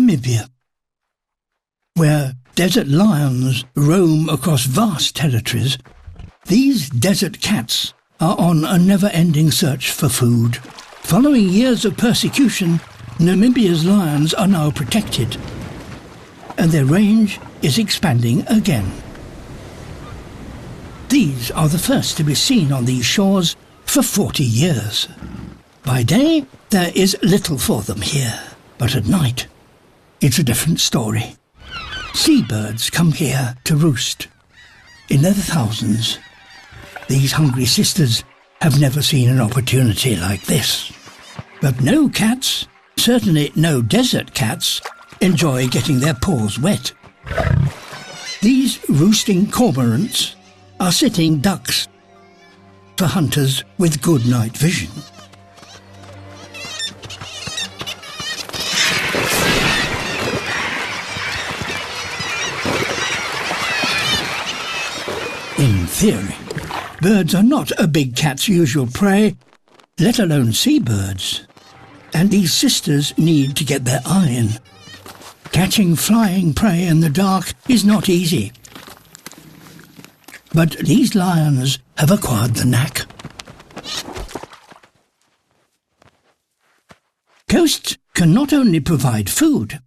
Namibia, where desert lions roam across vast territories. These desert cats are on a never-ending search for food. Following years of persecution, Namibia's lions are now protected, and their range is expanding again. These are the first to be seen on these shores for 40 years. By day, there is little for them here, but at night, it's a different story. Seabirds come here to roost in their thousands. These hungry sisters have never seen an opportunity like this. But no cats, certainly no desert cats, enjoy getting their paws wet. These roosting cormorants are sitting ducks for hunters with good night vision. In theory, birds are not a big cat's usual prey, let alone seabirds. And these sisters need to get their eye in. Catching flying prey in the dark is not easy. But these lions have acquired the knack. Coasts can not only provide food,